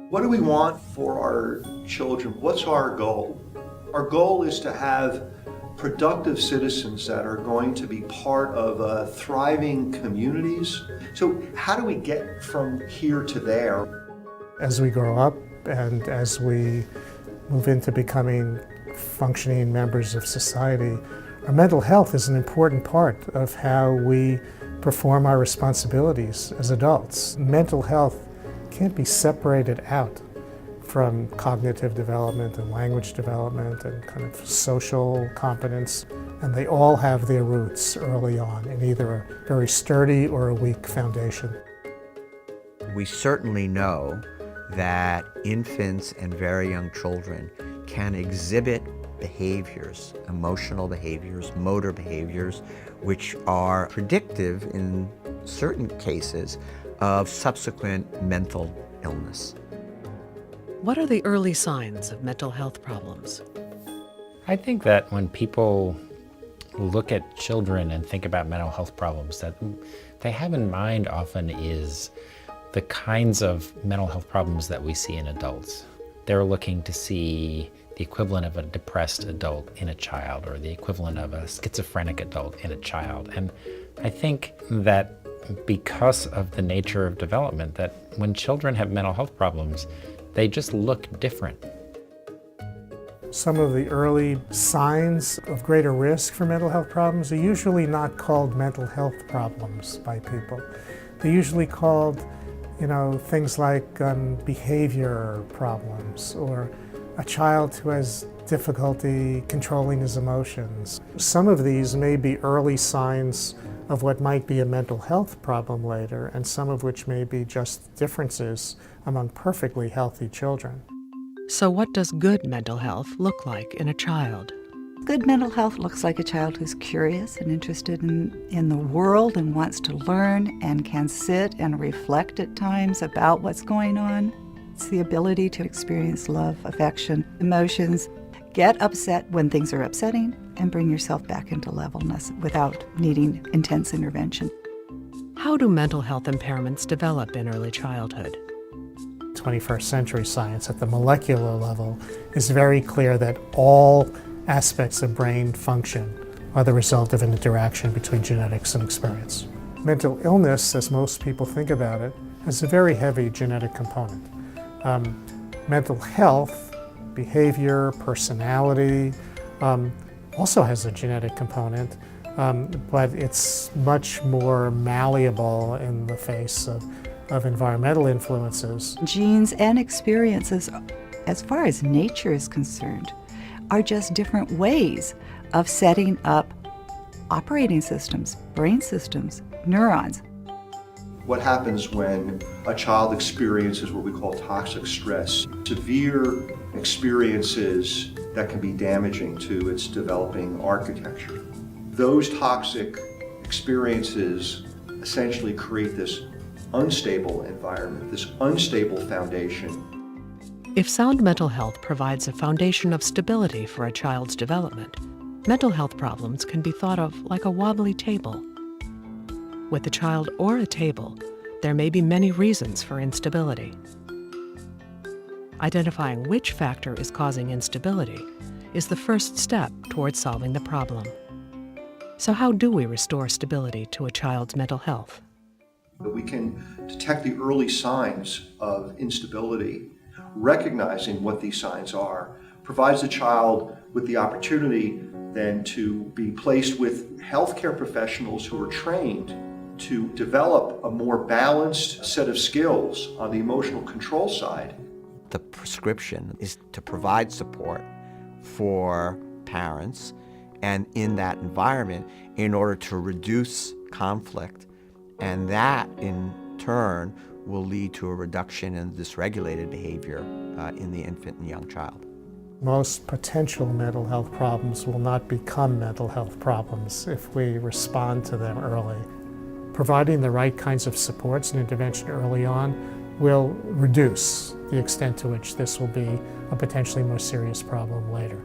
What do we want for our children? What's our goal? Our goal is to have productive citizens that are going to be part of thriving communities. So how do we get from here to there? As we grow up and as we move into becoming functioning members of society, our mental health is an important part of how we perform our responsibilities as adults. Mental health can't be separated out from cognitive development and language development and kind of social competence. And they all have their roots early on in either a very sturdy or a weak foundation. We certainly know that infants and very young children can exhibit behaviors, emotional behaviors, motor behaviors, which are predictive in certain cases of subsequent mental illness. What are the early signs of mental health problems? I think that when people look at children and think about mental health problems, that they have in mind often is the kinds of mental health problems that we see in adults. They're looking to see the equivalent of a depressed adult in a child or the equivalent of a schizophrenic adult in a child. And I think that because of the nature of development, that when children have mental health problems, they just look different. Some of the early signs of greater risk for mental health problems are usually not called mental health problems by people. They're usually called, things like behavior problems or a child who has difficulty controlling his emotions. Some of these may be early signs of what might be a mental health problem later, and some of which may be just differences among perfectly healthy children. So what does good mental health look like in a child? Good mental health looks like a child who's curious and interested in the world and wants to learn and can sit and reflect at times about what's going on. It's the ability to experience love, affection, emotions, get upset when things are upsetting, and bring yourself back into levelness without needing intense intervention. How do mental health impairments develop in early childhood? 21st century science at the molecular level is very clear that all aspects of brain function are the result of an interaction between genetics and experience. Mental illness, as most people think about it, has a very heavy genetic component. Mental health, behavior, personality, also has a genetic component, but it's much more malleable in the face of environmental influences. Genes and experiences, as far as nature is concerned, are just different ways of setting up operating systems, brain systems, neurons. What happens when a child experiences what we call toxic stress, severe experiences that can be damaging to its developing architecture? Those toxic experiences essentially create this unstable environment, this unstable foundation. If sound mental health provides a foundation of stability for a child's development, mental health problems can be thought of like a wobbly table. With a child or a table, there may be many reasons for instability. Identifying which factor is causing instability is the first step towards solving the problem. So how do we restore stability to a child's mental health? We can detect the early signs of instability. Recognizing what these signs are provides the child with the opportunity then to be placed with healthcare professionals who are trained to develop a more balanced set of skills on the emotional control side. The prescription is to provide support for parents and in that environment in order to reduce conflict, and that in turn will lead to a reduction in dysregulated behavior in the infant and young child. Most potential mental health problems will not become mental health problems if we respond to them early. Providing the right kinds of supports and intervention early on will reduce the extent to which this will be a potentially more serious problem later.